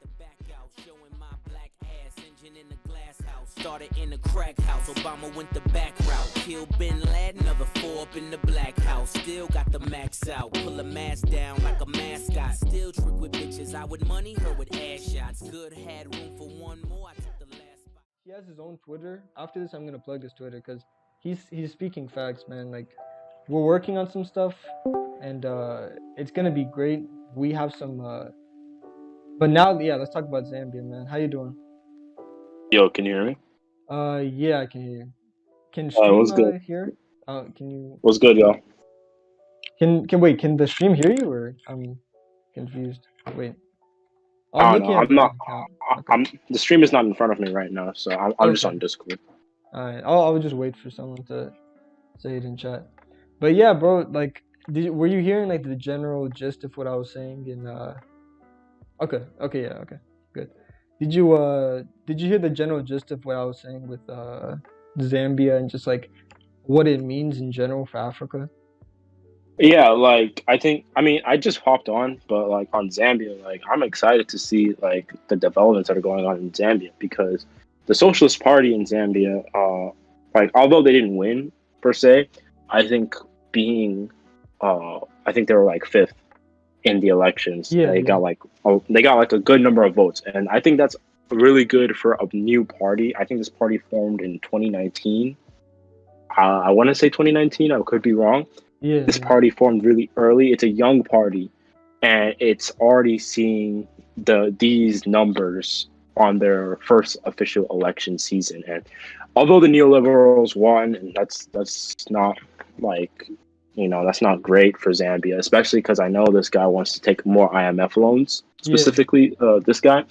the back out, showing my black ass. Engine in the glass house, started in the crack house. Obama went the back route, killed Bin Laden, another 4 up in the black house. Still got the max out, pull a mask down like a mascot. Still trick with bitches, I would money her with ass shots. Good, had room for one more, I took the last spot. He has his own Twitter. After this, I'm gonna plug his Twitter because he's speaking facts, man. Like, we're working on some stuff, and it's gonna be great. We have some, but now, yeah, let's talk about Zambia, man. How you doing? Yo, can you hear me? Yeah, I can hear you. Can stream What's good? hear? Can you? What's good, y'all? Can wait? Can the stream hear you, or I'm confused? Wait, I'm I don't know. looking at I'm my not. account. Okay. I'm the stream is not in front of me right now, so I'm just Okay. on Discord. All right. I'll just wait for someone to say it in chat. But yeah, bro. Like, were you hearing like the general gist of what I was saying? Okay. Okay. Yeah. Okay. Good. Did you hear the general gist of what I was saying with Zambia and just like what it means in general for Africa? Yeah, like I mean, I just hopped on, but like on Zambia, like I'm excited to see like the developments that are going on in Zambia because the Socialist Party in Zambia, like although they didn't win per se, I think being, I think they were like fifth in the elections. Yeah. They Yeah. got like a good number of votes, and I think that's really good for a new party. I think this party formed in 2019. I want to say 2019. I could be wrong. Yeah. This Yeah. party formed really early. It's a young party, and it's already seeing these numbers on their first official election season. And although the neoliberals won, and that's not like that's not great for Zambia, especially because I know this guy wants to take more IMF loans. Yeah. Specifically, this guy.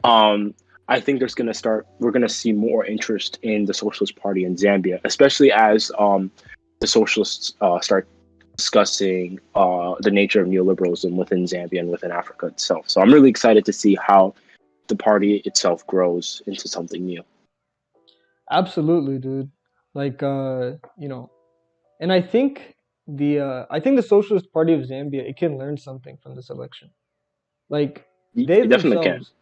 Um, I think we're gonna see more interest in the Socialist Party in Zambia, especially as the socialists start discussing the nature of neoliberalism within Zambia and within Africa itself. So I'm really excited to see how the party itself grows into something new. Absolutely, dude. Like, and I think the Socialist Party of Zambia, it can learn something from this election. Like, they You definitely can. themselves,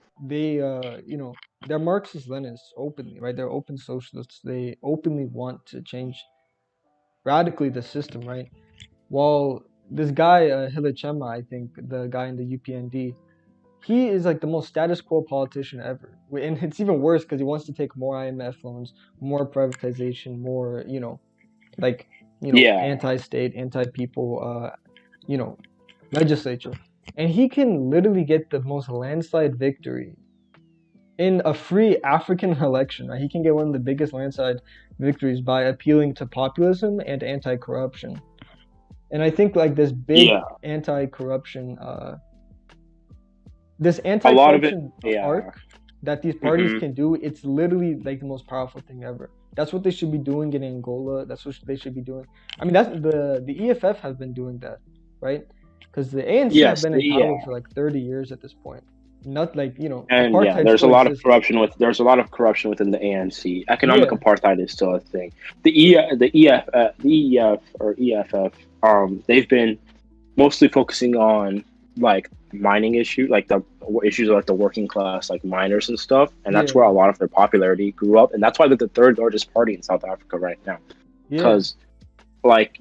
they're Marxist Leninists openly, right? They're open socialists. They openly want to change radically the system, right? While this guy, Hilachema, I think the guy in the UPND, he is like the most status quo politician ever. And it's even worse because he wants to take more IMF loans, more privatization, more, like, Yeah, anti-state, anti-people, you know, legislature. And he can literally get the most landslide victory in a free African election, right? He can get one of the biggest landslide victories by appealing to populism and anti-corruption. And I think like yeah. this A lot of it. anti-corruption Yeah. arc that these parties Hmm. can do, it's literally like the most powerful thing ever. That's what they should be doing in Angola. That's what they should be doing. I mean, that's the EFF have been doing that, right? Because the ANC have Yes. been in power for like 30 years at this point. Not like, And yeah, apartheid still exists. there's a lot of corruption within the ANC. Economic Yeah, apartheid is still a thing. The EF or EFF, they've been mostly focusing on like mining issues, like the issues of like the working class, like miners and stuff, and that's yeah, where a lot of their popularity grew up, and that's why they're the third largest party in South Africa right now. yeah, Because like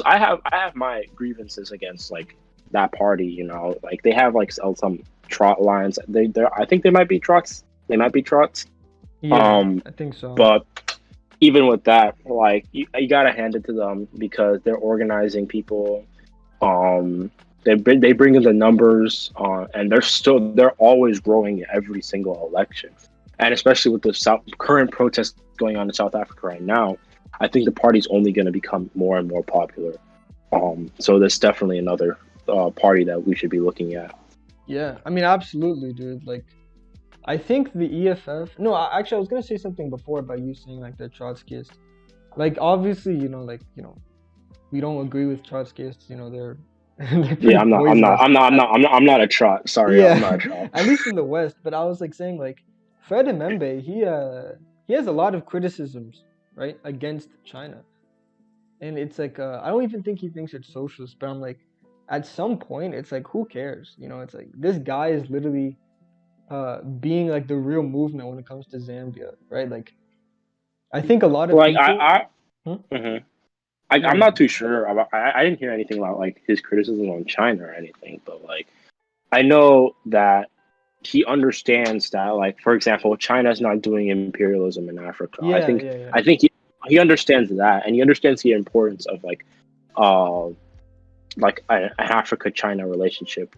I have my grievances against like that party, like they have like some trot lines. I think they might be trots, yeah. um I think so. but even with that, like you gotta hand it to them because they're organizing people. They bring in the numbers, and they're always growing every single election, and especially with the current protests going on in South Africa right now, I think the party's only going to become more and more popular. So that's definitely another party that we should be looking at. Yeah, I mean, absolutely, dude. Like, I think the EFF. No, actually, I was gonna say something before about you saying like they're Trotskyist. Like, obviously, we don't agree with Trotskyists. They're they're Yeah, pretty poisonous. I'm not a trot. Sorry, I'm not a Yeah, trot. at least in the West. But I was like saying like Fred Emembe, he has a lot of criticisms, right, against China, and it's like I don't even think he thinks it's socialist, but I'm like at some point it's like, who cares? It's like this guy is literally being like the real movement when it comes to Zambia, right? Like I think a lot of Like people. Hmm? mhm. No, I'm no, not no. too sure about. I didn't hear anything about like his criticism on China or anything, but like I know that he understands that, like, for example, China's not doing imperialism in Africa. Yeah, yeah, yeah. I think he understands that, and he understands the importance of uh an Africa-China relationship.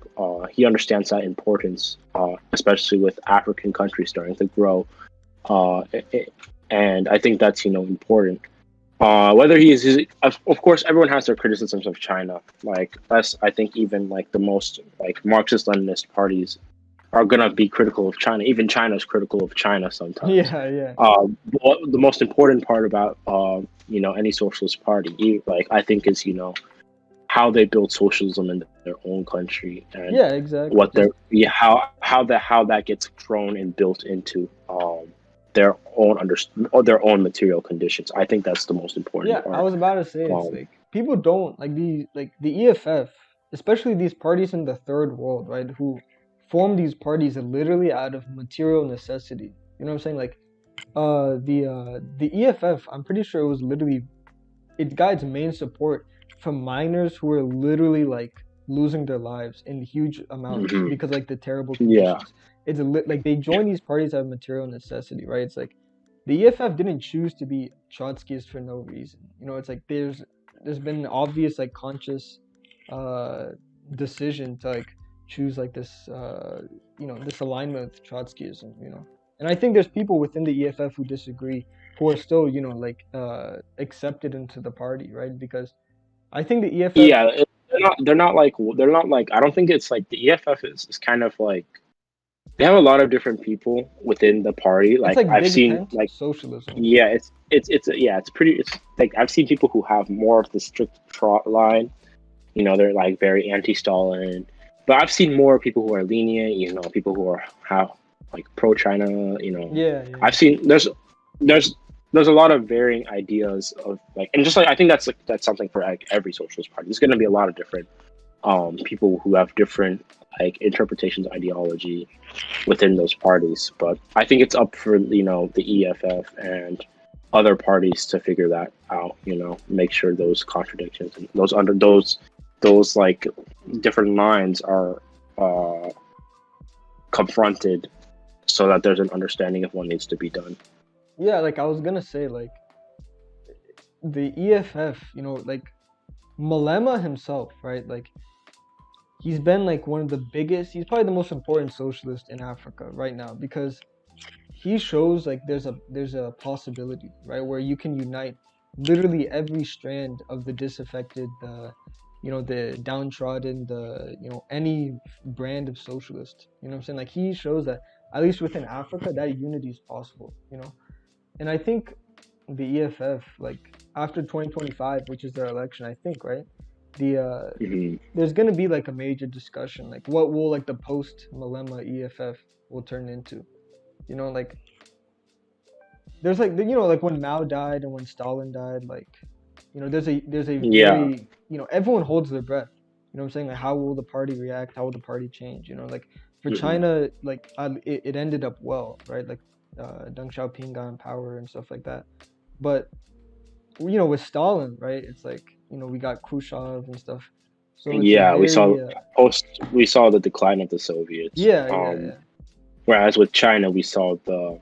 He understands that importance, especially with African countries starting to grow. And I think that's important. Whether of course, everyone has their criticisms of China. Like that's, I think, even like the most like Marxist-Leninist parties are gonna be critical of China. Even China is critical of China sometimes. Yeah, yeah. The most important part about any socialist party, like I think, is how they build socialism in their own country, and Yeah, exactly. what Because how that gets thrown and built into their own or their own material conditions. I think that's the most important yeah, I part. was about to say it's Um, like people don't like the EFF, especially these parties in the third world, right? Who form these parties literally out of material necessity. You know what I'm saying? Like the EFF, I'm pretty sure it was literally it got its main support from miners who were literally like losing their lives in huge amounts mhm. because like the terrible Yeah, conditions. Like they join these parties out of material necessity, right? It's like the EFF didn't choose to be Trotskyists for no reason. It's like there's been an obvious like conscious uh decision to like choose like this this alignment with Trotskyism. And I think there's people within the EFF who disagree, who are still accepted into the party, right? Because I think the EFF. yeah. They're not like. I don't think it's like the EFF is kind of like they have a lot of different people within the party. It's Like like I've big seen, tent like, socialism. yeah, it's pretty. It's like I've seen people who have more of the strict trot line. They're like very anti-Stalin, but I've seen more people who are lenient. People who are have like pro-China. Yeah, yeah, I've yeah. seen there's there's a lot of varying ideas of like, and just like I think that's something for like every socialist party. There's going to be a lot of different people who have different like interpretations of ideology within those parties. But I think it's up for the EFF and other parties to figure that out. Make sure those contradictions and those like different lines are uh, confronted, so that there's an understanding of what needs to be done. Yeah, like I was gonna say, like the EFF, like Malema himself, right? Like he's been like one of the biggest. He's probably the most important socialist in Africa right now because he shows like there's a possibility, right, where you can unite literally every strand of the disaffected, the downtrodden, any brand of socialist. You know what I'm saying? Like he shows that at least within Africa that unity is possible. And I think the EFF, like after 2025, which is their election, I think, right? The Hmm. There's gonna be like a major discussion, like what will like the post Malema EFF will turn into. Like there's like like when Mao died and when Stalin died, like there's a Yeah. very everyone holds their breath. You know what I'm saying? Like how will the party react? How will the party change? Like for Hmm. China, like it ended up well, right? Like Deng Xiaoping got in power and stuff like that. But with Stalin, right? It's like we got Khrushchev and stuff. So it's a Yeah, very we saw the decline of the Soviets. yeah, yeah, yeah. Whereas with China, we saw the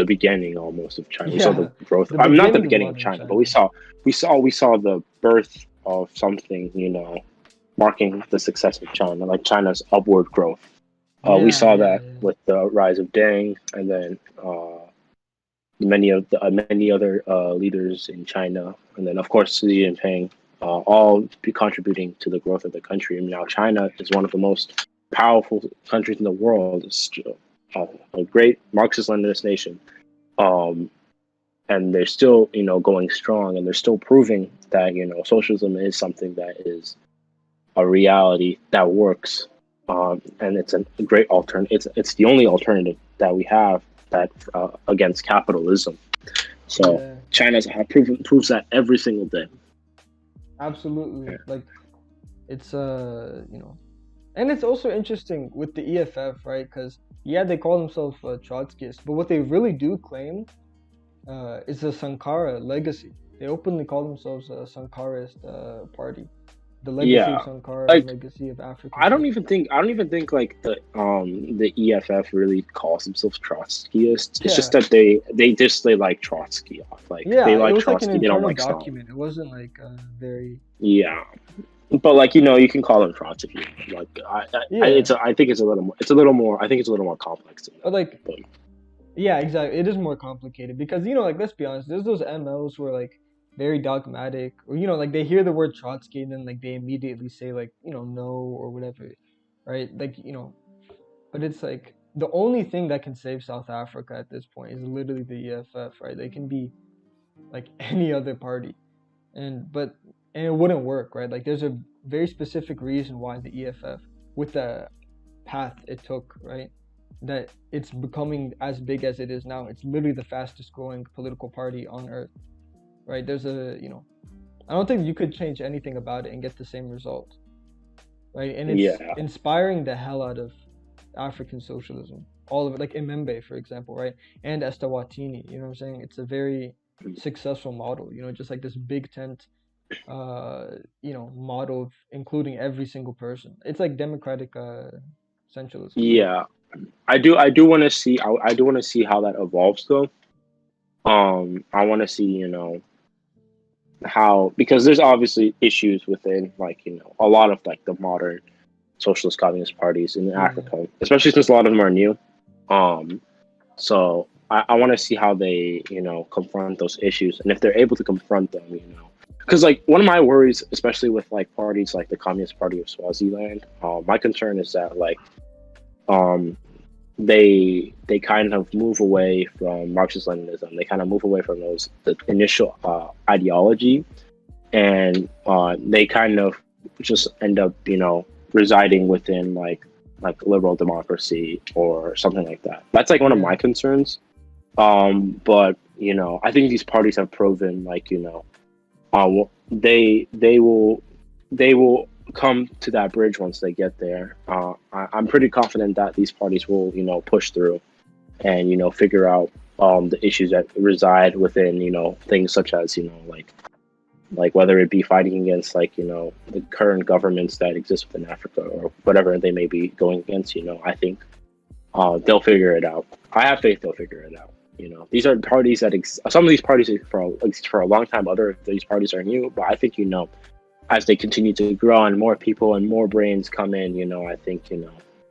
beginning almost of China. We saw the Yeah, growth. the I'm not the beginning of beginning of modern China, but China. we saw the birth of something, marking the success of China, like China's upward growth. We Yeah, saw yeah, that yeah. with the rise of Deng, and then many other leaders in China, and then of course Xi Jinping, all be contributing to the growth of the country. And now China is one of the most powerful countries in the world. It's a great Marxist-Leninist nation, um, and they're still going strong, and they're still proving that socialism is something that is a reality that works, and it's a great alternative. It's the only alternative that we have that against capitalism. So Yeah, China's proves that every single day. absolutely. Like it's and it's also interesting with the EFF, right? Because yeah, they call themselves Trotskyists, but what they really do claim is a Sankara legacy. They openly call themselves a Sankarist party. The legacy of Yeah, Sankara and like legacy of African I don't even think like the EFF really calls themselves Trotskyists. It's just Yeah, that they like Trotsky off. Like they yeah. It like was like an Trotsky, they don't internal like Stalin. document. It wasn't like very Yeah, but like you can call them Trots if you want. Like yeah. I think it's a little more. I think it's a little more complex than But that. like But yeah, exactly. It is more complicated because like let's be honest, there's those MLs who are like very dogmatic, or like they hear the word Trotsky and then like they immediately say like no or whatever, right? Like but it's like the only thing that can save South Africa at this point is literally the EFF, right? They can be like any other party, and it wouldn't work, right? Like there's a very specific reason why the EFF, with the path it took, right? That it's becoming as big as it is now. It's literally the fastest growing political party on earth, right? There's I don't think you could change anything about it and get the same result, right? And it's yeah, inspiring the hell out of African socialism, all of it, like Imembe, for example, right? And Estawatini, you know what I'm saying? It's a very successful model, just like this big tent, model of including every single person. It's like democratic centralism, right? yeah. I do want to see. I do want to see how that evolves though. I want to see how, because there's obviously issues within like a lot of like the modern socialist communist parties in Yeah, Africa, especially since a lot of them are new. Um, so I want to see how they confront those issues, and if they're able to confront them, because like one of my worries, especially with like parties like the Communist Party of Swaziland, my concern is that like um, they kind of move away from Marxist Leninism. They kind of move away from the initial ideology, and they kind of just end up residing within like liberal democracy or something like that. That's like one of yeah, my concerns. But I think these parties have proven like they will come to that bridge once they get there. I'm pretty confident that these parties will push through and figure out the issues that reside within things such as like whether it be fighting against like the current governments that exist within Africa or whatever they may be going against. I think they'll figure it out. I have faith they'll figure it out. These are parties that some of these parties exist for a long time. Other of these parties are new, but I think as they continue to grow and more people and more brains come in,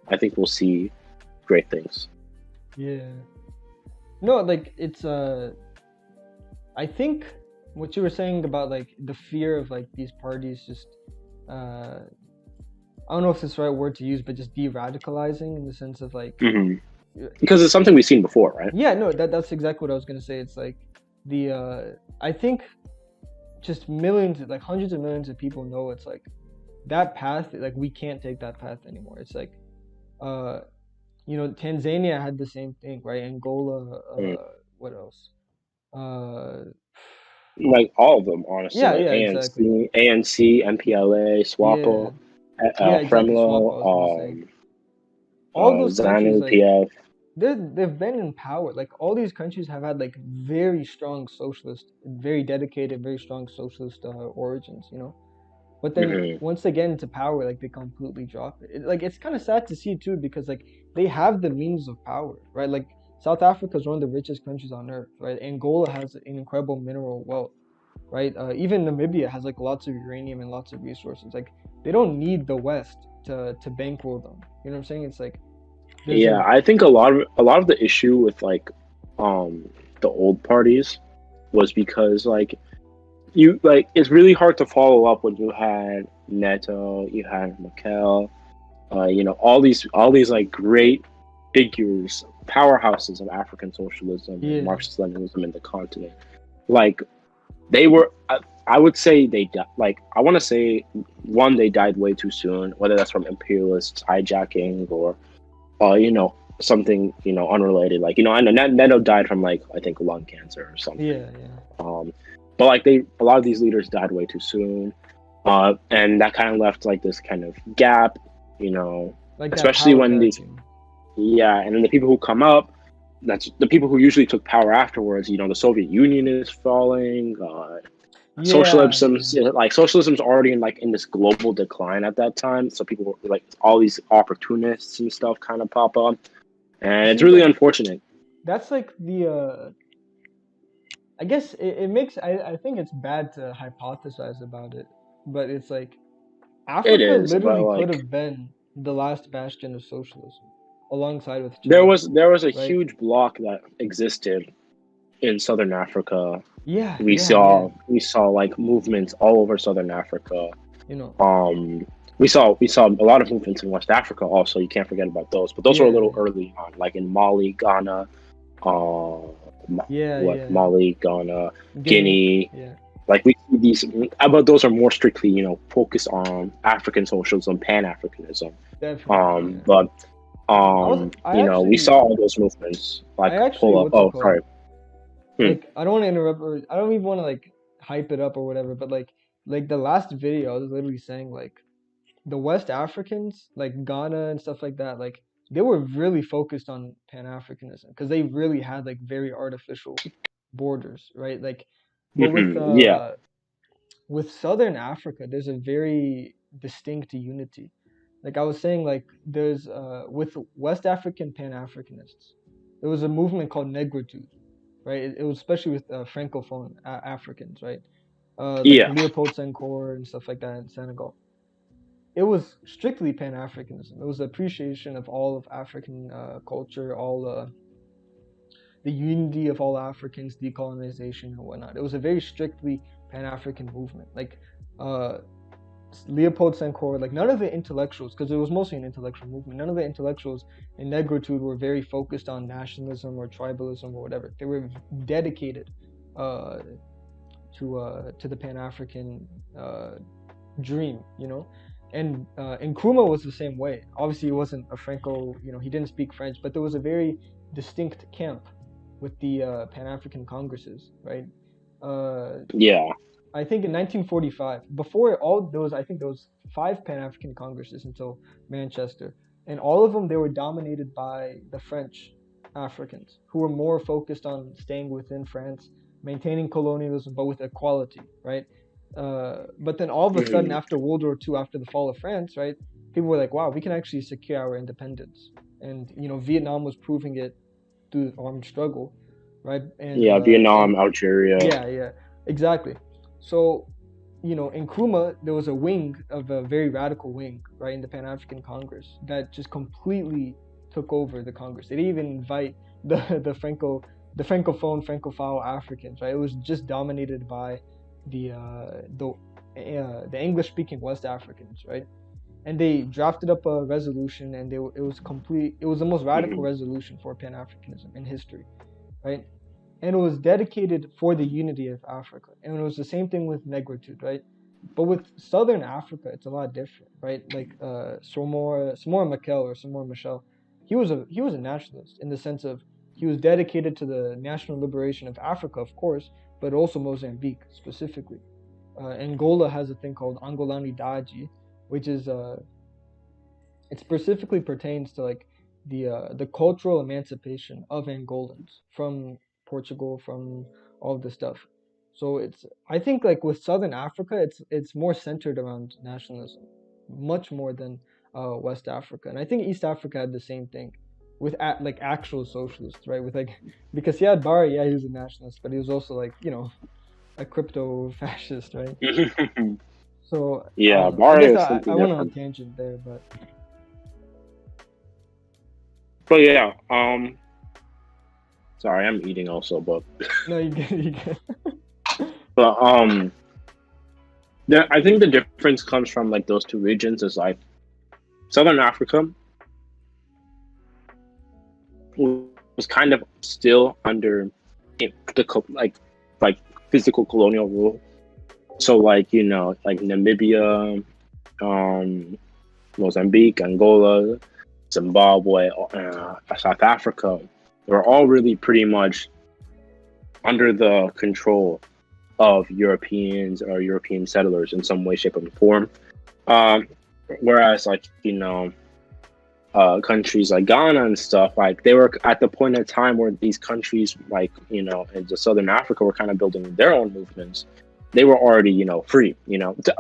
I think we'll see great things. yeah. No, like it's I think what you were saying about like the fear of like these parties just uh I don't know if it's the right word to use, but just de-radicalizing in the sense of like Hmm. Because it's something we've seen before, right? yeah, no, that's exactly what I was gonna say. It's like the I think just millions, like hundreds of millions of people know it's like that path, like we can't take that path anymore. It's like uh Tanzania had the same thing, right? Angola, Mm. what else? Uh Like all of them, honestly, yeah, like yeah, exactly. ANC, MPLA, Yeah. SWAPO, Yeah, exactly. Swap, I was gonna FREMLO, say. All those countries ZANU, like PF. they've been in power. Like all these countries have had like very strong socialist, very dedicated, very strong socialist origins. But then Hmm. once they get into power, like they completely drop it. Like it's kind of sad to see too, because like they have the means of power, right? Like South Africa is one of the richest countries on earth, right? Angola has an incredible mineral wealth, right? Even Namibia has like lots of uranium and lots of resources. Like they don't need the West to bankroll them. You know what I'm saying? It's like there's Yeah, a I think a lot of the issue with like the old parties was because it's really hard to follow up when you had Neto, you had Mikel, all these like great figures, powerhouses of African socialism and yeah, Marxist Leninism in the continent. Like they were, I would say like I want to say one, they died way too soon, whether that's from imperialists hijacking or something unrelated. Like I know Neto died from like I think lung cancer or something. yeah, yeah, Um, but like a lot of these leaders died way too soon. And that kind of left like this kind of gap, you know, Like that especially power when these, vacuum. yeah, and then the people who come up, that's the people who usually took power afterwards. You know, the Soviet Union is falling. Yeah, yeah. Like socialism's already in this global decline at that time. So people like all these opportunists and stuff kind of pop up, You and it's see really that unfortunate. that's like the I guess it makes I think it's bad to hypothesize about it, but it's like It Africa is, but literally could like have been the last bastion of socialism, alongside with China, there was a right? huge block that existed in Southern Africa. Yeah, yeah, yeah. We saw like movements all over Southern Africa. You know, Um, we saw a lot of movements in West Africa also. You can't forget about those, but those were a yeah, little yeah, early on, like in Mali, Ghana, uh, yeah, yeah, yeah. Mali, Ghana, Guinea, Guinea. yeah, Like we see these, but those are more strictly, you know, focused on African socialism, Pan Africanism. definitely, yeah. But I you know, we actually, saw all those movements like I actually, pull up. what's it Oh, called? sorry. Hmm. Like, I don't want to interrupt, or I don't even want to like hype it up or whatever, but like the last video, I was literally saying like the West Africans, like Ghana and stuff like that, like they were really focused on Pan Africanism because they really had like very artificial borders, right? Like, but Yeah. with Southern Africa, there's a very distinct unity. Like I was saying, like there's with West African Pan Africanists, there was a movement called Negritude, right? It was especially with Francophone Africans, right? Like Yeah. Leopold Senghor and stuff like that in Senegal. It was strictly Pan Africanism. It was the appreciation of all of African culture, all the unity of all Africans, decolonization and whatnot. It was a very strictly Pan African movement. Like uh, Leopold Senghor, like none of the intellectuals, because it was mostly an intellectual movement, none of the intellectuals in Negritude were very focused on nationalism or tribalism or whatever. They were dedicated uh, to the Pan African dream, you know. And Nkrumah was the same way. Obviously, he wasn't a Franco, you know, he didn't speak French, but there was a very distinct camp with the Pan African Congresses, right? Uh, Yeah. I think in 1945, before all those, I think there was 5 Pan-African Congresses until Manchester, and all of them they were dominated by the French Africans, who were more focused on staying within France, maintaining colonialism, but with equality, right? But then all of a sudden, hmm after World War II, after the fall of France, right, people were like, "Wow, we can actually secure our independence," and you know, Vietnam was proving it through armed struggle, right? Yeah. And Vietnam, Algeria. yeah, yeah, exactly. So, you know, in Nkrumah, there was a wing of a very radical wing, right, in the Pan African Congress that just completely took over the Congress. They didn't even invite the Francophile Africans, right? It was just dominated by the the English speaking West Africans, right? And they drafted up a resolution, and it was complete. It was the most radical hmm resolution for Pan Africanism in history, right? And it was dedicated for the unity of Africa. And it was the same thing with Negritude, right? But with Southern Africa, it's a lot different, right? Like Samora Machel or Samora Machel, he was a nationalist in the sense of he was dedicated to the national liberation of Africa, of course, but also Mozambique specifically. Angola has a thing called Angolani Daji, which is it specifically pertains to like the cultural emancipation of Angolans from Portugal, from all of this stuff. So it's I think like with Southern Africa, it's more centered around nationalism, much more than West Africa, and I think East Africa had the same thing with like actual socialists, right? With like because he had Barry, yeah, he was a nationalist, but he was also like you know a crypto fascist, right? So I Yeah. don't know. I Barre guess is I something went on a different. tangent there, but But yeah. Sorry, I'm eating also, but no, you get you get. but I think the difference comes from like those two regions. Is like Southern Africa was kind of still under like physical colonial rule. So like you know like Namibia, um, Mozambique, Angola, Zimbabwe, South Africa, they were all really pretty much under the control of Europeans or European settlers in some way, shape, or form. Um, Whereas, like, countries like Ghana and stuff, like they were at the point in time where these countries, like, in the Southern Africa, were kind of building their own movements. They were already, free,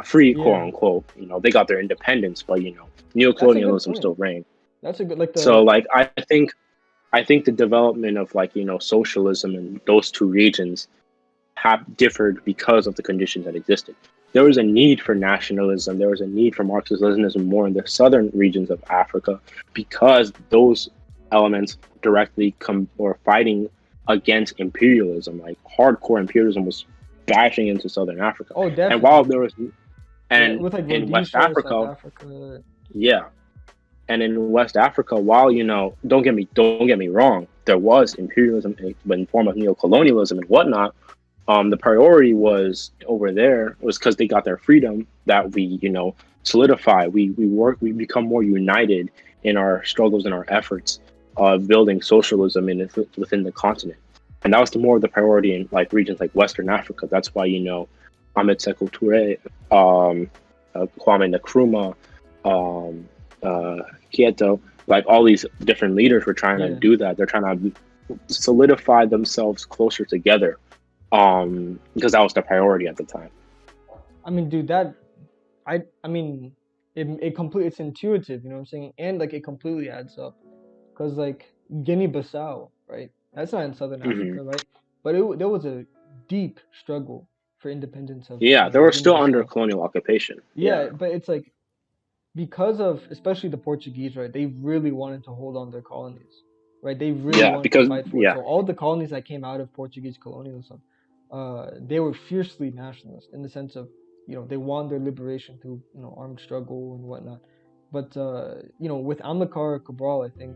free, quote Yeah, unquote. They got their independence, but that's a good neocolonialism point. still reigned. That's a good like So, the like, I think the development of, like, socialism in those two regions have differed because of the conditions that existed. There was a need for nationalism. There was a need for Marxist-Leninism more in the southern regions of Africa because those elements directly were fighting against imperialism. Like hardcore imperialism was bashing into southern Africa. oh And while definitely there was, yeah and with like in West Rhodesia, South Africa, Africa. yeah, and in West Africa, while don't get me wrong, there was imperialism in form of neocolonialism and whatnot. The priority was over there was because they got their freedom that we solidify. We become more united in our struggles and our efforts of building socialism within the continent, and that was more of the priority in like regions like Western Africa. That's why Ahmed Sekou Toure, Kwame Nkrumah, um, Kieto, like all these different leaders were trying to Yeah, do that. They're trying to solidify themselves closer together, because that was the priority at the time. I mean, dude, I mean, it's intuitive, you know what I'm saying, and like it completely adds up, cause like Guinea-Bissau, right? That's not in Southern Hmm. Africa, right? But there was a deep struggle for independence of Yeah, they were still under Guinea-Bissau. colonial occupation. Yeah. Yeah, but it's like because of especially the Portuguese, right? They really wanted to hold on their colonies, right? They really Yeah, wanted to because fight for it. yeah. So all the colonies that came out of Portuguese colonialism, they were fiercely nationalist in the sense of they won their liberation through armed struggle and whatnot. But with Amilcar Cabral, I think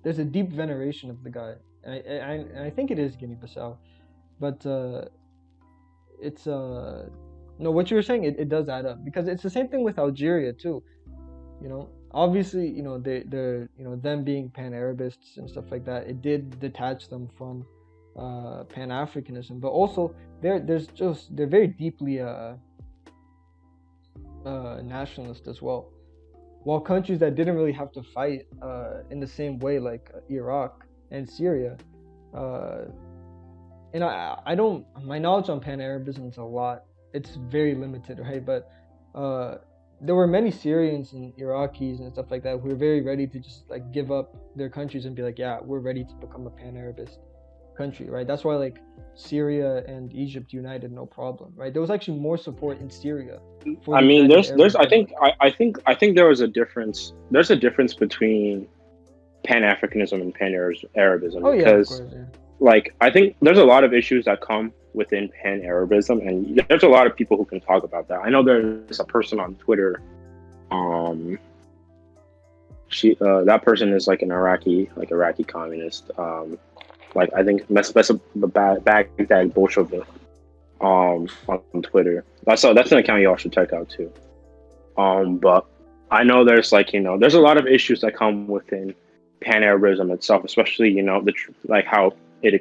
there's a deep veneration of the guy, and I think it is Guinea-Bissau, but it's no, what you were saying, it does add up because it's the same thing with Algeria too. Obviously, they're them being pan-Arabists and stuff like that. It did detach them from pan-Africanism, but also they're very deeply nationalist as well. While countries that didn't really have to fight in the same way, like Iraq and Syria, uh, and I don't my knowledge on pan-Arabism is a lot. It's very limited, right? But uh, there were many Syrians and Iraqis and stuff like that who were very ready to just like give up their countries and be like, yeah, we're ready to become a pan-Arabist country, right? That's why like Syria and Egypt united no problem, right? There was actually more support in Syria for I the mean, United there's Arab I think Emirates. I think there was a difference. There's a difference between Pan Africanism and Pan Arabism Oh yeah, of because, course, yeah. like, I think there's a lot of issues that come within Pan Arabism, and there's a lot of people who can talk about that. I know there's a person on Twitter. Um, that person is like an Iraqi communist. Like I think Baghdad Bolshevik. On Twitter. That's an account you all should check out too. But I know there's there's a lot of issues that come within Pan Arabism itself, especially like how it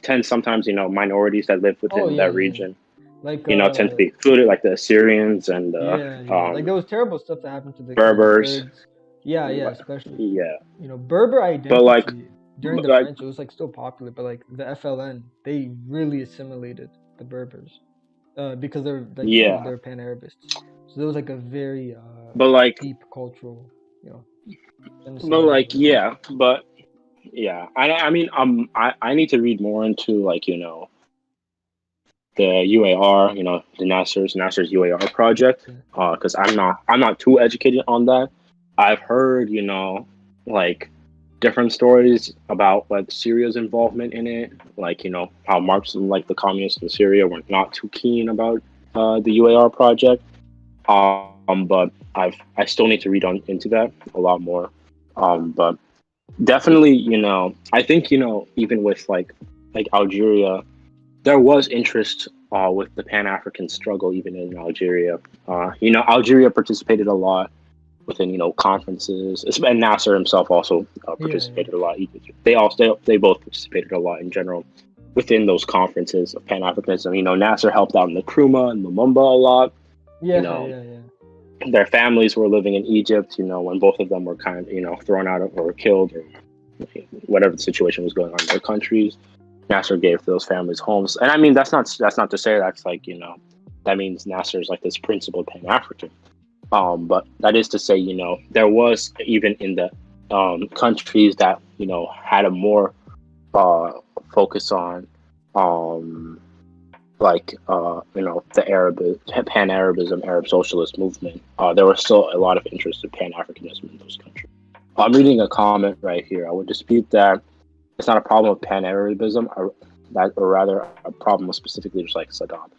tends sometimes minorities that live Oh within yeah, that yeah. region Like tend to be excluded, like the Assyrians and yeah, yeah. Like there was terrible stuff that happened to the Berbers. Kurds. Yeah, yeah, especially. Yeah, Berber but identity during the like French, it was like still popular, but like the FLN, they really assimilated the Berbers, because they're like yeah, they're Pan-Arabists. So there was like a very but like deep cultural, you know, but genocide like happening. yeah, but yeah. I mean I need to read more into the UAR, the Nasser's UAR project, Yeah. because I'm not too educated on that. I've heard, like different stories about like Syria's involvement in it, like how Marxism, like the communists in Syria, were not too keen about the UAR project. But I still need to read on into that a lot more. But definitely, I think even with like Algeria, there was interest with the Pan African struggle, even in Algeria. Algeria participated a lot within conferences, and Nasser himself also Yeah, yeah. participated a lot. They both participated a lot in general. within those conferences of Pan-Africanism. You know, Nasser helped out in the Nkrumah and Lumumba a lot. You Yeah, know, yeah, yeah. their families were living in Egypt, you know, when both of them were kind of, you know, thrown out of, or killed, or whatever the situation was going on in their countries. Nasser gave those families homes. And I mean, that's not to say that's like, you know, that means Nasser is like this principled Pan-African. But that is to say, you know, there was, even in the countries that, you know, had a more focus on you know, the Pan-Arabism, Arab socialist movement, there was still a lot of interest in Pan-Africanism in those countries. I'm reading a comment right here. I would dispute that it's not a problem with Pan-Arabism, or rather a problem with specific leaders like Saddam.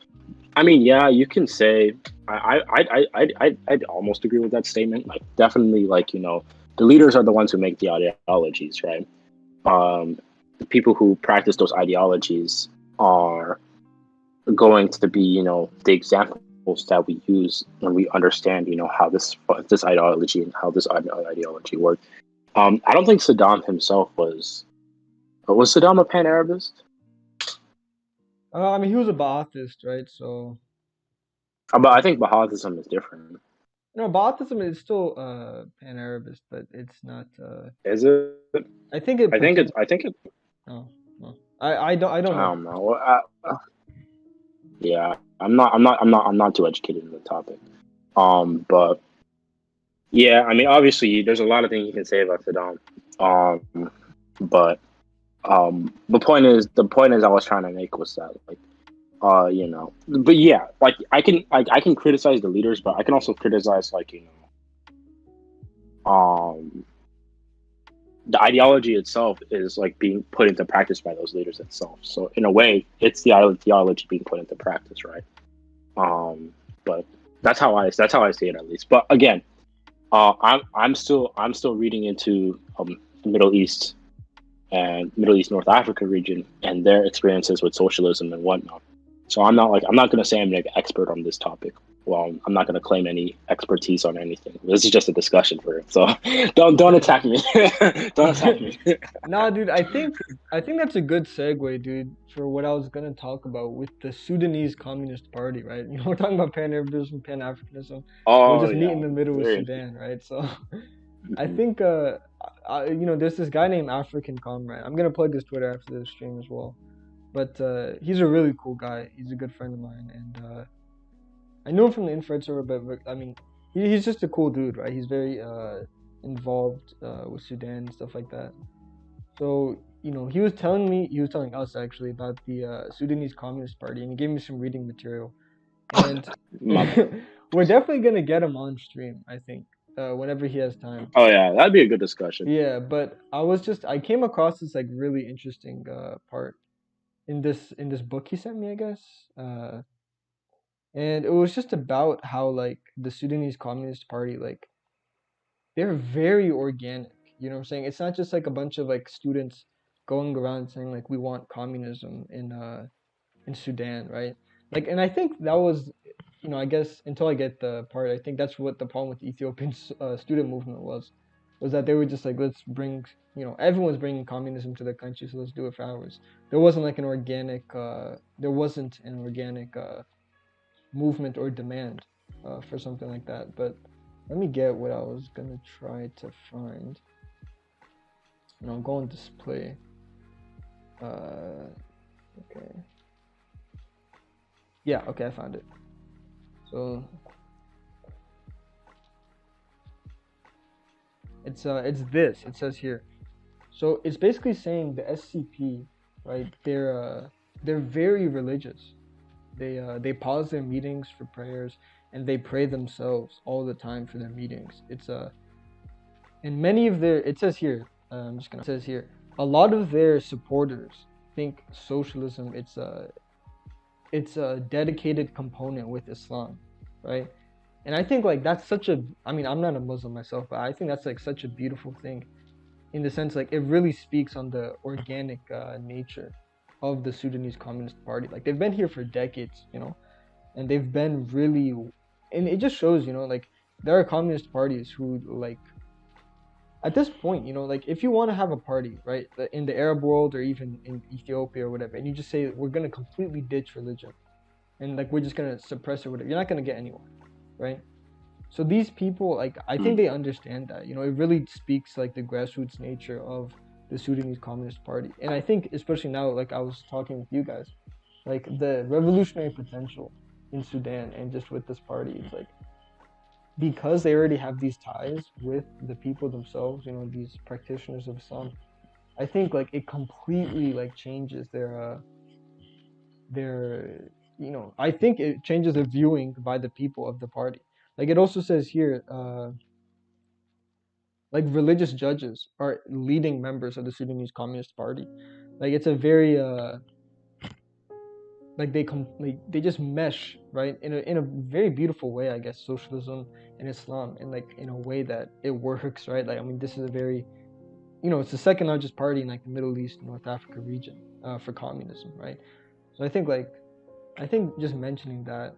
I mean, yeah, you can say I'd almost agree with that statement. Like, definitely, like, you know, the leaders are the ones who make the ideologies, right? The people who practice those ideologies are going to be, you know, the examples that we use when we understand, you know, how this ideology and how this ideology works. I don't think Saddam himself was. Was Saddam a Pan-Arabist? I mean, he was a Ba'athist, right? So, But I think Baha'ism is different. no, Ba'athism is still Pan-Arabist, but it's not. Is it? I think it I think it's. pertains. I think it. No, no. I don't I know. don't know. Yeah, I'm not too educated in the topic. But yeah, I mean, obviously, there's a lot of things you can say about Saddam. But the point is I was trying to make was that, like, you know, but yeah, like, I can criticize the leaders, but I can also criticize, like, you know, the ideology itself is like being put into practice by those leaders itself. So in a way, it's the ideology being put into practice, right? But that's how I see it, at least. But again, I'm still reading into the Middle East and Middle East North Africa region and their experiences with socialism and whatnot. So I'm not going to say I'm an expert on this topic. Well, I'm not going to claim any expertise on anything. This is just a discussion for it. So don't attack me. Don't attack me. Nah, dude, I think that's a good segue, dude, for what I was gonna talk about with the Sudanese Communist Party, right? You know, we're talking about Pan-Arabism, Pan-Africanism. We'll Oh just meet in yeah, the middle with very Sudan, right? So, I interesting. think there's this guy named African Comrade. I'm gonna plug his Twitter after this stream as well. But he's a really cool guy. He's a good friend of mine, and I knew him from the infrared server, but I mean, he's just a cool dude, right? He's very involved with Sudan and stuff like that. So, he was telling us actually about the Sudanese Communist Party, and he gave me some reading material. And My bad. we're definitely gonna get him on stream, I think, whenever he has time. Oh yeah, that'd be a good discussion. Yeah, but I came across this like really interesting part in this book he sent me, I guess. And it was just about how like the Sudanese Communist Party, like, they're very organic. You know what I'm saying? It's not just like a bunch of like students going around saying like we want communism in Sudan, right? Like, and I think that was, I guess until I get the part, I think that's what the problem with the Ethiopian student movement was that they were just like, let's bring, everyone's bringing communism to their country, so let's do it for ours. There wasn't an organic movement or demand for something like that. But let me get what I was gonna try to find. And I'll go on display. Okay. Yeah, okay, I found it. So it's this. It says here. So it's basically saying the SCP, right? They're very religious. They pause their meetings for prayers, and they pray themselves all the time for their meetings. And many of their, it says here, it says here, a lot of their supporters think socialism, it's a dedicated component with Islam, right? And I think like that's I mean, I'm not a Muslim myself, but I think that's like such a beautiful thing, in the sense like it really speaks on the organic nature of the Sudanese Communist Party. Like, they've been here for decades, and they've been really, and it just shows, like, there are communist parties who like at this point, like if you want to have a party, right, in the Arab world or even in Ethiopia or whatever, and you just say we're gonna completely ditch religion and like we're just gonna suppress it, or whatever, you're not gonna get anywhere, right? So these people, like, I think they understand that. It really speaks like the grassroots nature of the Sudanese Communist Party, and I think especially now, like I was talking with you guys, like the revolutionary potential in Sudan and just with this party, it's like because they already have these ties with the people themselves, these practitioners of Islam. I think like it completely like changes their I think it changes the viewing by the people of the party. Like it also says here, like religious judges are leading members of the Sudanese Communist Party. Like it's a very like they just mesh, right, in a very beautiful way, I guess, socialism and Islam, and like in a way that it works, right? Like I mean, this is a very it's the second largest party in like the Middle East, North Africa region for communism, right? So I think just mentioning that,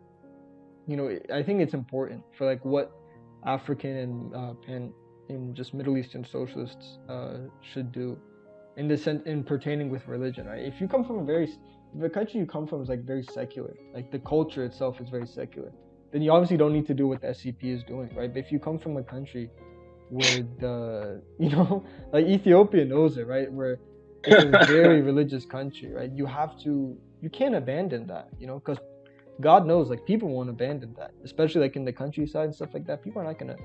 I think it's important for like what African and just Middle Eastern socialists should do in the sense in pertaining with religion, right? If you come from the country you come from is like very secular, like the culture itself is very secular, then you obviously don't need to do what the SCP is doing, right? But if you come from a country where the like Ethiopia knows it, right, where it's a very religious country, right, you can't abandon that, because God knows like people won't abandon that, especially like in the countryside and stuff like that. People are not gonna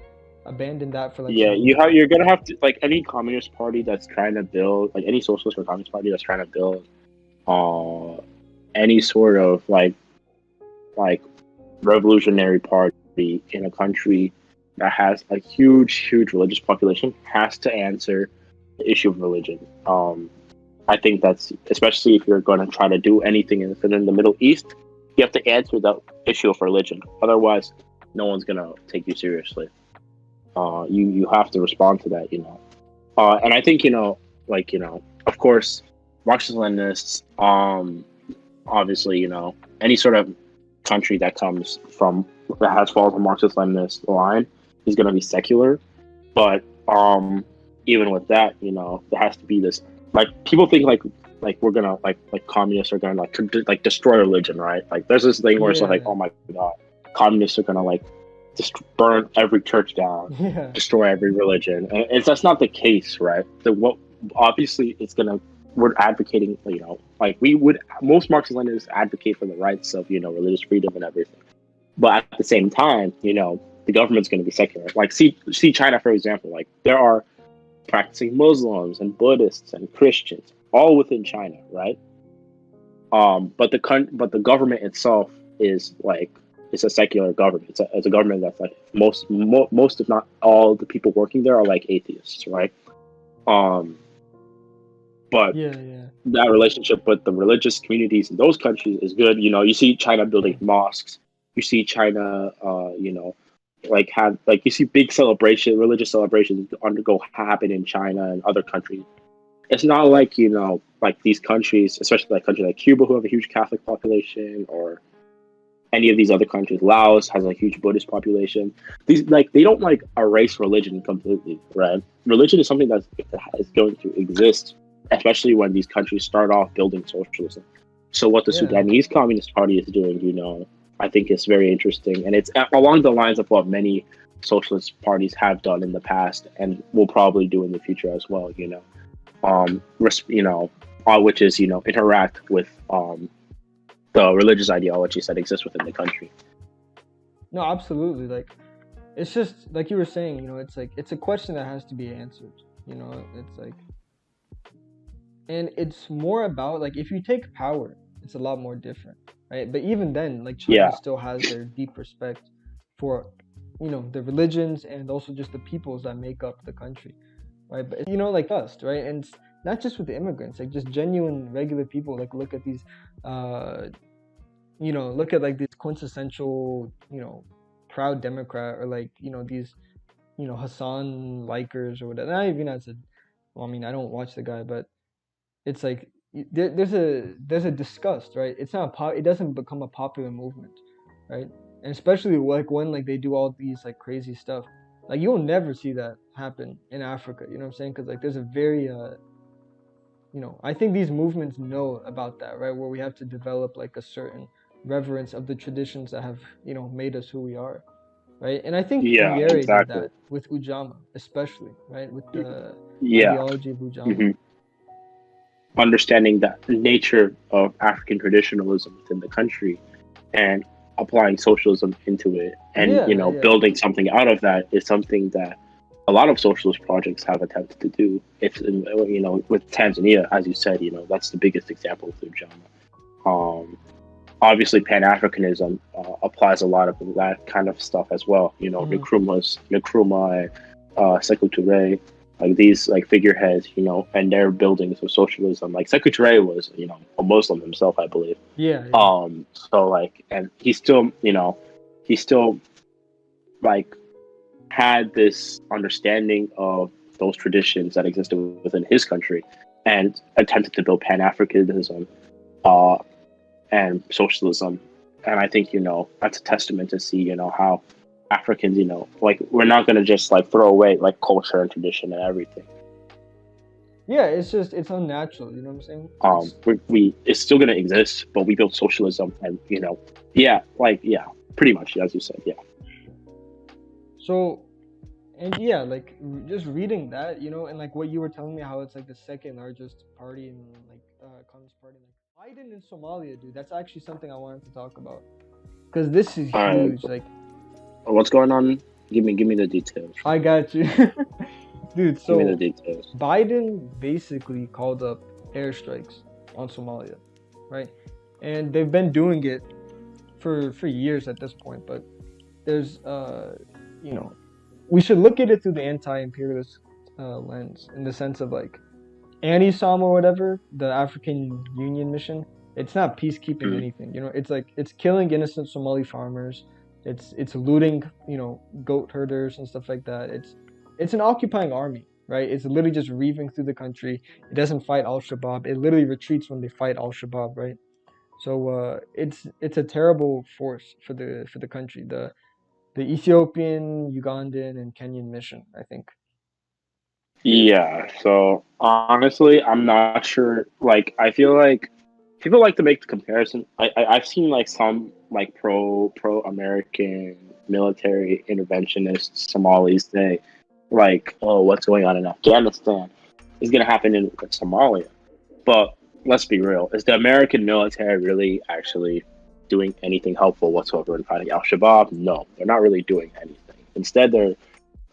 abandon that for like Yeah, some you're gonna have to, like, any communist party that's trying to build, like any socialist or communist party that's trying to build uh any sort of like revolutionary party in a country that has a huge religious population has to answer the issue of religion. I think that's, especially if you're going to try to do anything within the Middle East, you have to answer the issue of religion. Otherwise, no one's gonna take you seriously. You have to respond to that, and I think, like, of course, Marxist Leninists, obviously, any sort of country that comes from that has followed the Marxist Leninist line is going to be secular. But even with that, there has to be this, like, people think like we're gonna like communists are gonna like destroy religion, right? Like there's this thing where it's like, yeah oh my god, communists are gonna like just burn every church down, yeah destroy every religion, and that's not the case, right? What obviously it's gonna, we're advocating, like we would, most Marxist Leninists advocate for the rights of religious freedom and everything, but at the same time, the government's going to be secular. Like see China, for example. Like there are practicing Muslims and Buddhists and Christians all within China, right? But the government itself is like, it's a secular government. It's a government that's like most if not all the people working there are like atheists, right? But yeah that relationship with the religious communities in those countries is good. You see China building mosques. You see China, like have, like, you see big religious celebrations happen in China and other countries. It's not like, like these countries, especially like countries like Cuba, who have a huge Catholic population, or any of these other countries. Laos has a huge Buddhist population. These, like, they don't like erase religion completely, right? Religion is something that is going to exist, especially when these countries start off building socialism. So what the yeah Sudanese Communist Party is doing, I think is very interesting, and it's along the lines of what many socialist parties have done in the past and will probably do in the future as well. Which is interact with the religious ideologies that exist within the country. No, absolutely. Like it's just like you were saying, it's like it's a question that has to be answered. It's like, and it's more about like if you take power, it's a lot more different, right? But even then, like China Yeah, still has their deep respect for the religions and also just the peoples that make up the country, right? But like us, right? And it's not just with the immigrants, like just genuine regular people. Like look at these look at like these quintessential proud Democrat, or like these Hassan likers or whatever. Not even as a, well, I mean, I don't watch the guy, but it's like there's a disgust, right? It's not it doesn't become a popular movement, right? And especially like when like they do all these like crazy stuff, Like you'll never see that happen in Africa. You know what I'm saying? Because like there's a very I think these movements know about that, right? Where we have to develop like a certain reverence of the traditions that have made us who we are, right? And I think Yeah, Nyere did exactly. that with Ujamaa, especially, right? With the Yeah. ideology of Ujamaa. hmm Understanding the nature of African traditionalism within the country and applying socialism into it, and Yeah, yeah. building something out of that is something that a lot of socialist projects have attempted to do. It's with Tanzania, as you said, that's the biggest example through Jama. Obviously, Pan Africanism applies a lot of that kind of stuff as well. Mhm. Nkrumah, Sekou Touré, like these like figureheads, and their buildings of socialism. Like Sekou Touré was, a Muslim himself, I believe. Yeah, yeah. So like, and he still like had this understanding of those traditions that existed within his country, and attempted to build Pan Africanism, uh, and socialism. And I think that's a testament to see how Africans, like we're not gonna just like throw away like culture and tradition and everything. Yeah, it's unnatural, you know what I'm saying? It's still gonna exist, but we built socialism, and pretty much as you said, yeah. So, and yeah, like just reading that, and like what you were telling me, how it's like the second largest party in like Communist Party, like Biden in Somalia, dude. That's actually something I wanted to talk about because this is huge. Like, What's going on? Give me the details. I got you, dude. Give me the So details. Biden basically called up airstrikes on Somalia, right? And they've been doing it for years at this point, but there's we should look at it through the anti-imperialist lens, in the sense of like ANISOM or whatever, the African Union mission. It's not peacekeeping anything, it's like it's killing innocent Somali farmers, it's looting goat herders and stuff like that. It's an occupying army, right? It's literally just reaving through the country. It doesn't fight Al-Shabaab. It literally retreats when they fight Al-Shabaab, right? So it's a terrible force for the country. The Ethiopian, Ugandan, and Kenyan mission, I think. Yeah, so honestly, I'm not sure. Like, I feel like people like to make the comparison. I've seen like some like pro American military interventionists Somalis say, like, oh, what's going on in Afghanistan is going to happen in Somalia. But let's be real: is the American military really actually doing anything helpful whatsoever in fighting Al Shabaab? No, they're not really doing anything. Instead, they're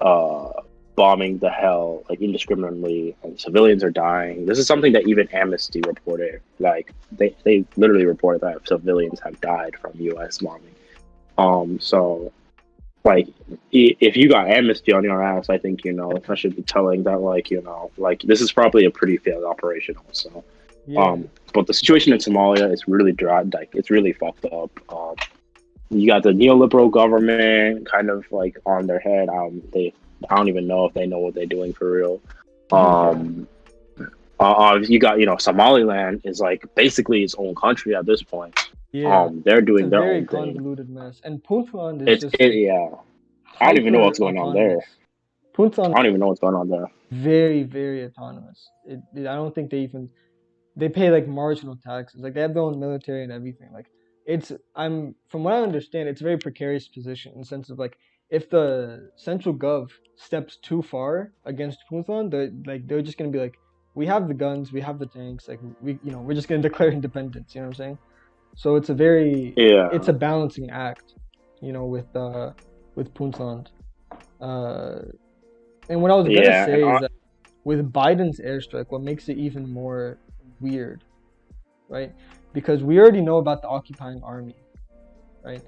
uh, bombing the hell like indiscriminately, and civilians are dying. This is something that even Amnesty reported. Like they literally reported that civilians have died from U.S. bombing. So like if you got Amnesty on your ass, I think that should be telling that like this is probably a pretty failed operation also. Yeah. But the situation in Somalia is really dry, like it's really fucked up. You got the neoliberal government kind of like on their head. I don't even know if they know what they're doing for real. You got Somaliland is like basically its own country at this point. Yeah. They're It's doing a their very own thing. convoluted mess. And Puntland is just Yeah. I don't even know hyper what's going on there. autonomous. Puntland I don't even know what's going on there. very, very autonomous. I don't think they pay like marginal taxes. Like they have their own military and everything. Like I'm from what I understand, it's a very precarious position in the sense of like if the central gov steps too far against Puntland, they're just gonna be like, we have the guns, we have the tanks, like we're just gonna declare independence. You know what I'm saying? So it's Yeah. it's a balancing act, with Puntland. Uh, and what I was gonna Yeah. say is that with Biden's airstrike, what makes it even more weird, right? Because we already know about the occupying army, right?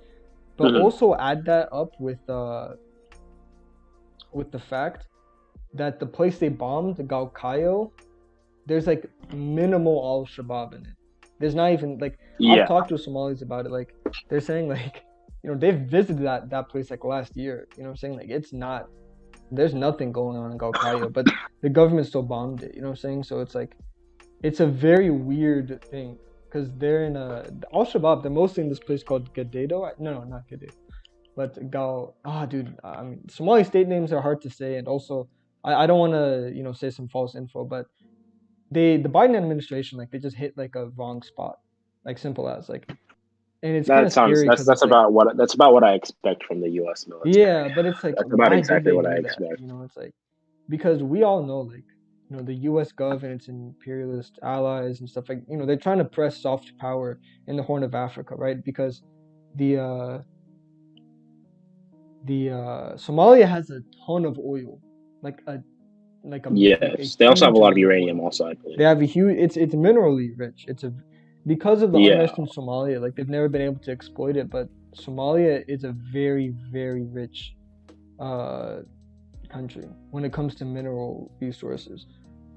But Mhm. also add that up with the fact that the place they bombed, the Galkayo, there's like minimal Al Shabaab in it. There's not even like I've Yeah. talked to Somalis about it. Like they're saying like they've visited that place like last year. You know what I'm saying? Like it's not there's nothing going on in Galkayo, but the government still bombed it. You know what I'm saying? So it's like it's a very weird thing because they're in Al Shabaab. They're mostly in this place called Gadedo. No, not Gadedo. But dude, I mean, Somali state names are hard to say, and also I don't want to say some false info, but the Biden administration, like, they just hit like a wrong spot, like, simple as, like, and it's kind That of sounds scary because that's it's like, about what I expect from the U.S. military. yeah, but it's like, That's about why did exactly they what I do that? expect. It's like, because we all know, like, the U.S. gov and its imperialist allies and stuff, like, they're trying to press soft power in the Horn of Africa, right? Because the Somalia has a ton of oil, like a Yes, they also have a huge lot of amount of uranium. oil. Also, I They believe. have a huge. It's minerally rich. Because of the Yeah, unrest in Somalia, like, they've never been able to exploit it. But Somalia is a very, very rich uh, country when it comes to mineral resources.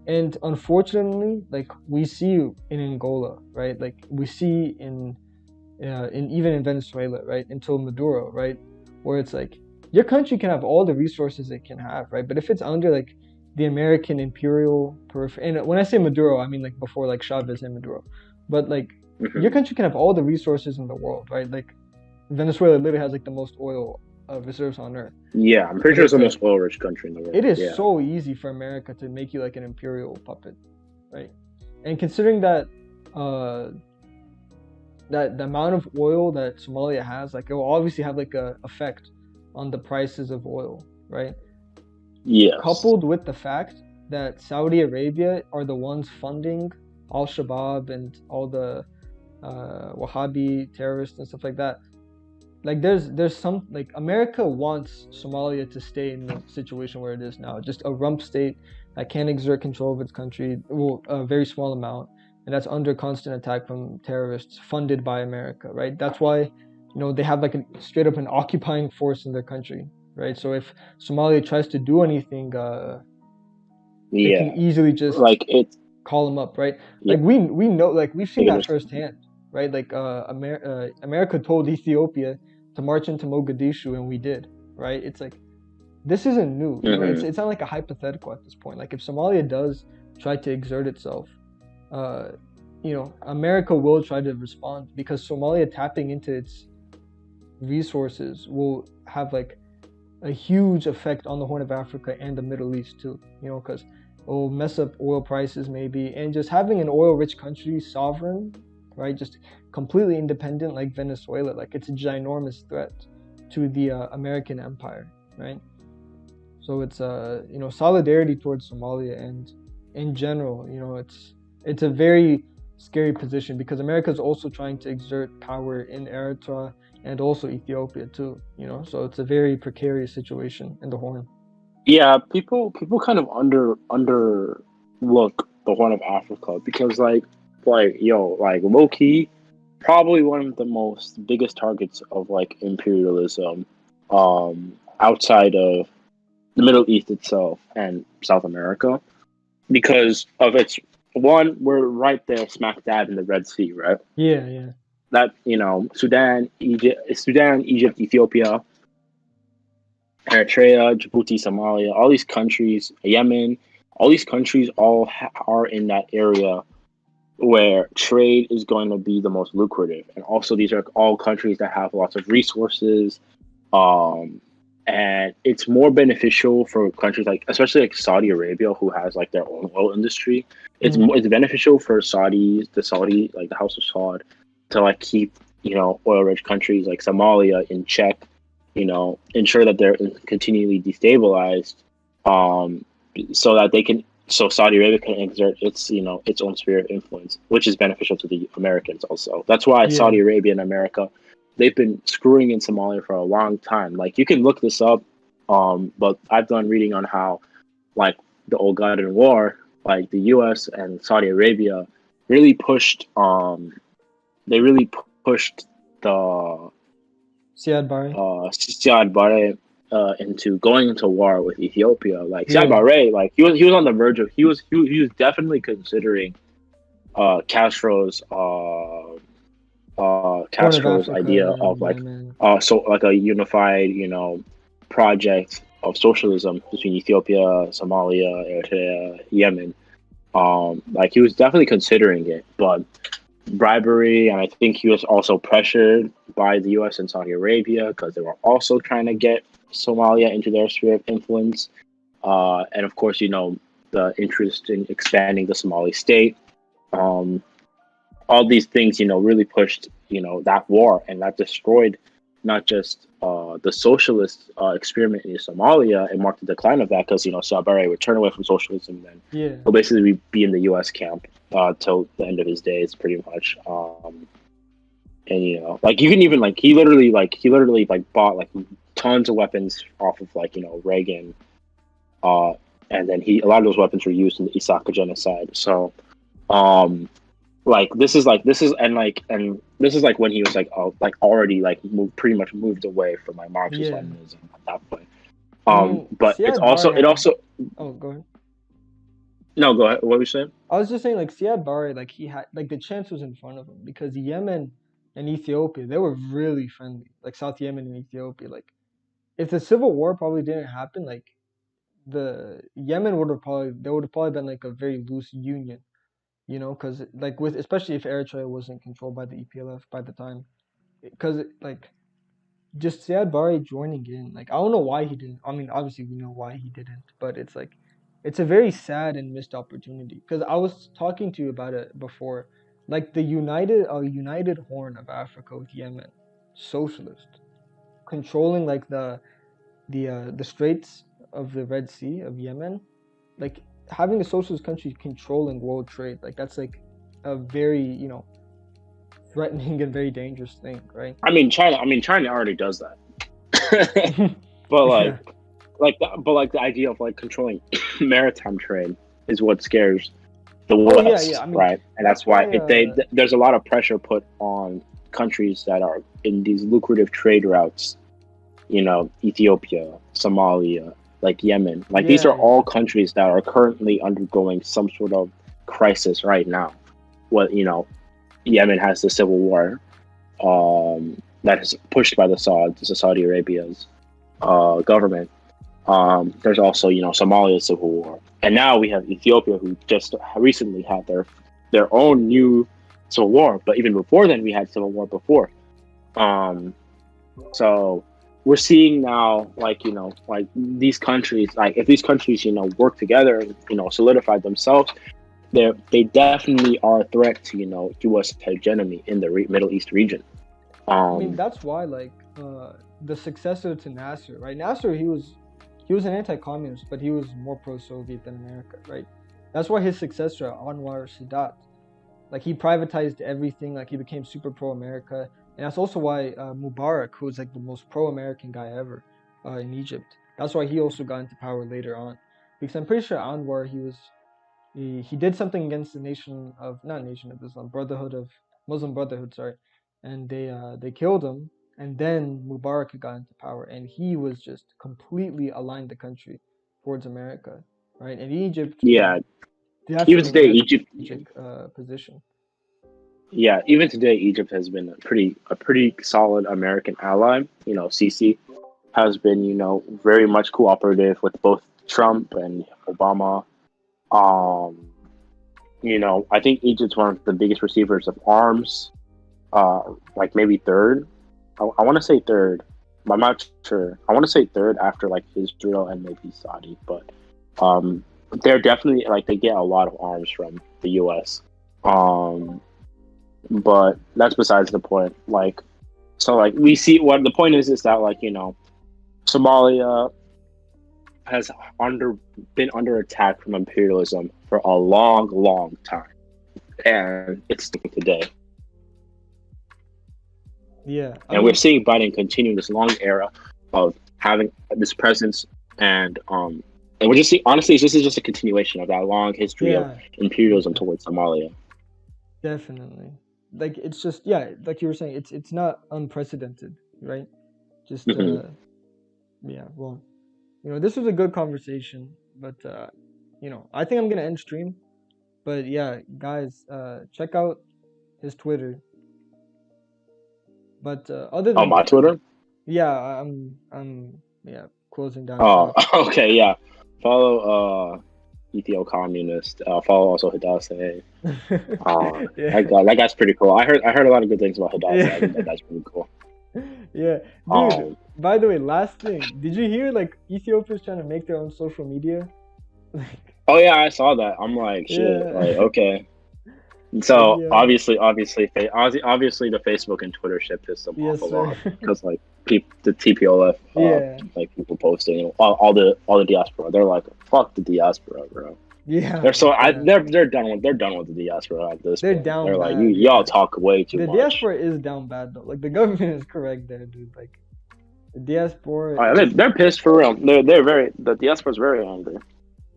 And unfortunately, like, we see in Angola, right? Like, we see in even in Venezuela, right? Until Maduro, right? Where it's like, your country can have all the resources it can have, right? But if it's under, like, the American imperial and when I say Maduro, I mean, like, before, like, Chavez and Maduro, but, like, your hmm country can have all the resources in the world, right? Like, Venezuela literally has, like, the most oil reserves on Earth, yeah. I'm pretty but sure it's it's the like, most oil-rich country in the it world. is Yeah, so easy for America to make you like an imperial puppet, right? And considering that uh that the amount of oil that Somalia has, like, it will obviously have like a effect on the prices of oil, right? yes. Coupled with the fact that Saudi Arabia are the ones funding Al Shabaab and all the Wahhabi terrorists and stuff like that. Like, there's some, like, America wants Somalia to stay in the situation where it is now, just a rump state that can't exert control of its country, well, a very small amount, and that's under constant attack from terrorists funded by America, right? That's why, they have like a straight up an occupying force in their country, right? So if Somalia tries to do anything, they can Yeah, easily just like it. call them up, right? Yeah, Like, we know, like, we've seen they can that just. firsthand, right? Like, America told Ethiopia to march into Mogadishu, and we did, right? It's like, this isn't new, hmm It's not like a hypothetical at this point. Like, if Somalia does try to exert itself, uh, America will try to respond, because Somalia tapping into its resources will have like a huge effect on the Horn of Africa and the Middle East too. Because it will mess up oil prices maybe, and just having an oil-rich country sovereign, right? Just completely independent like Venezuela, like, it's a ginormous threat to the American empire, right? So it's solidarity towards Somalia, and in general, it's a very scary position, because America is also trying to exert power in Eritrea and also Ethiopia too. So it's a very precarious situation in the Horn. Yeah, people kind of underlook the Horn of Africa because like low key, probably one of the most biggest targets of like imperialism, outside of the Middle East itself and South America, because of its one, we're right there smack dab in the Red Sea, right? Yeah, yeah. That Sudan, Egypt, Ethiopia, Eritrea, Djibouti, Somalia, all these countries, Yemen, all these countries are in that area where trade is going to be the most lucrative. And also, these are all countries that have lots of resources. Um, and it's more beneficial for countries like, especially like Saudi Arabia, who has like their own oil industry. Mm, It's beneficial for like the House of Saud, to like keep oil rich countries like Somalia in check, ensure that they're continually destabilized, um, so Saudi Arabia can exert its own sphere of influence, which is beneficial to the Americans also. That's why yeah. Saudi Arabia and America, they've been screwing in Somalia for a long time. Like, you can look this up, but I've done reading on how, like, the Ogaden War, like the U.S. and Saudi Arabia really pushed they really pushed the Siad Barre. Siad Barre into going into war with Ethiopia. Like, Siad Yeah. Barre, like, he was on the verge of he was definitely considering Castro's Horn of Castro's idea Africa of and like Yemen. so like a unified project of socialism between Ethiopia, Somalia, Eritrea, Yemen. Like, he was definitely considering it, but bribery, and I think he was also pressured by the U.S. and Saudi Arabia because they were also trying to get Somalia into their sphere of influence. And of course, the interest in expanding the Somali state. Um, all these things, really pushed, that war, and that destroyed not just the socialist experiment in Somalia. It marked the decline of that because, Sabare would turn away from socialism and Yeah. he'll basically be in the U.S. camp till the end of his days, pretty much. And like you can even he literally bought like tons of weapons off of Reagan, uh, and then a lot of those weapons were used in the Isaka genocide. So, this is when he was already pretty much moved away from Marxist Yeah. Leninism at that point. I mean, But it's Siad also Barre it had. also Oh, go ahead. no, go ahead. What were you saying? I was just saying, like Siad Barre, like he had, like the chance was in front of him because Yemen and Ethiopia, they were really friendly. Like South Yemen and Ethiopia, like if the civil war probably didn't happen, like the Yemen would have probably there would have probably been like a very loose union, because like with especially if Eritrea wasn't controlled by the EPLF by the time, because like just Siad Barre joining in, like I don't know why he didn't. I mean, obviously we know why he didn't, but it's like it's a very sad and missed opportunity. Because I was talking to you about it before, like the united Horn of Africa with Yemen, socialist, controlling like the straits of the Red Sea of Yemen, like having a socialist country controlling world trade, like that's like a very threatening and very dangerous thing, right? China already does that. but Yeah. the idea of controlling maritime trade is what scares the Oh yeah, yeah. West, I mean, right? And that's that's why why. there's a lot of pressure put on countries that are in these lucrative trade routes. Ethiopia, Somalia, like Yemen. Like these Yeah, are yeah, all countries that are currently undergoing some sort of crisis right now. What Yemen has the civil war, that is pushed by the Saudi Arabia's government. There's also Somalia's civil war, and now we have Ethiopia, who just recently had their own new civil war. But even before then, we had civil war before. So we're seeing now, like these countries, like if these countries, work together and solidify themselves, they definitely are a threat to U.S. hegemony in the Middle East region. I mean, Um, that's why like the successor to Nasser, right? Nasser, he was an anti-communist, but he was more pro-Soviet than America, right? That's why his successor, Anwar Sadat, like he privatized everything, like he became super pro-America, and that's also why Mubarak, who was like the most pro-American guy ever in Egypt, that's why he also got into power later on, because I'm pretty sure Anwar he did something against the nation of not nation of Islam, Brotherhood of Muslim Brotherhood, sorry, and they killed him, and then Mubarak got into power, and he was just completely aligned the country towards America, right? And Egypt, yeah, that's even where he today, had a Egypt. strategic position. Yeah, even today, Egypt has been a pretty solid American ally. Sisi has been very much cooperative with both Trump and Obama. Um, I think Egypt's one of the biggest receivers of arms. Like maybe third. I want to say third, but I'm not sure. I want to say third after like Israel and maybe Saudi, but um, they're definitely like they get a lot of arms from the U.S. Um, but that's besides the point. So we see what the point is that Somalia has been under attack from imperialism for a long, long time, and it's still today. Yeah, I And we're mean, seeing Biden continue this long era of having this presence, and we're just seeing, honestly, this is just a continuation of that long history of yeah, imperialism yeah, towards Somalia. definitely. Like it's just yeah, like you were saying, it's not unprecedented, right? Just Hmm. yeah, well, this was a good conversation, but I think I'm gonna end stream. But yeah, guys, check out his Twitter. But other On than my that, Twitter. yeah, I'm yeah closing down Oh, shop. okay, yeah. Follow Ethiopian Communist. Follow also Hidase. Yeah. That guy's pretty cool. I heard a lot of good things about Hidase. I think Yeah. that guy's pretty cool. Yeah. Dude, Um, by the way, last thing. Did you hear like Ethiopia's trying to make their own social media? Like, oh yeah, I saw that. I'm like, shit. Like, yeah. okay. Like, So yeah. obviously, the Facebook and Twitter shit pissed them off Yes, a sir. lot because like the TPOF, Yeah. like people posting, all the diaspora, they're like, fuck the diaspora, bro. Yeah. They're Yeah. they're done with the diaspora at this They're point. They're down like, bad. y'all Yeah. talk way too The much. diaspora is down bad though. Like the government is correct there, dude. Like the diaspora is. They're pissed for real. The diaspora's very angry.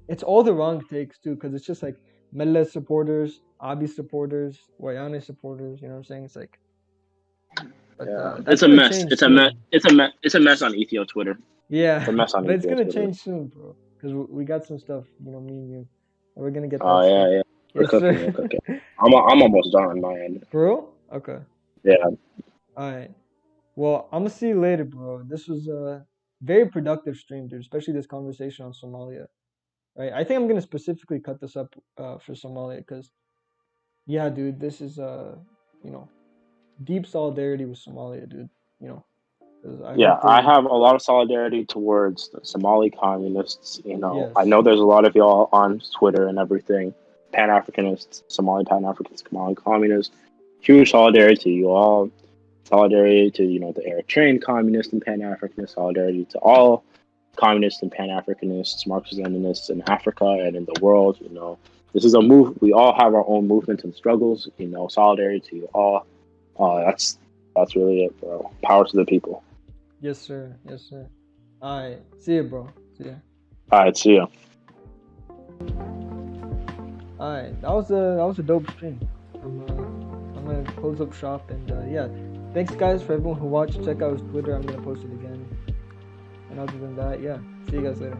It's all the wrong takes too, because it's just like Mellet supporters, Abi supporters, Wayane supporters. You know what I'm saying? It's like, but Yeah, that's it's a gonna mess. change It's a mess. soon. It's a mess on Ethio Twitter. Yeah, It's a mess on but it's Ethio gonna Twitter. change soon, bro. Because we got some stuff, you know, me and you, and we're gonna get Oh that stuff. yeah. We're Yes, cooking. We're sir. cooking. I'm almost done on my end. Bro? Okay. Yeah. All right. Well, I'm gonna see you later, bro. This was a very productive stream, dude. Especially this conversation on Somalia. Right? I think I'm gonna specifically cut this up for Somalia because, yeah, dude, this is you know, deep solidarity with Somalia, dude. You know, 'cause I Yeah, hope I they. have a lot of solidarity towards the Somali communists. I Yes. know there's a lot of y'all on Twitter and everything, Pan Africanists, Somali Pan Africanists, Somali communists. Huge solidarity to you all. Solidarity to the Eritrean communists and Pan Africanists. Solidarity to all communists and Pan Africanists, Marxist Leninists in Africa and in the world. This is a move. We all have our own movements and struggles. Solidarity to you all. That's really it, bro. Power to the people. Yes, sir. Yes, sir. All right. See you, bro. See ya. All right, see ya. All right. That was a dope stream. I'm gonna close up shop and yeah. Thanks guys for everyone who watched. Check out his Twitter. I'm gonna post it again. And other than that, yeah. See you guys later.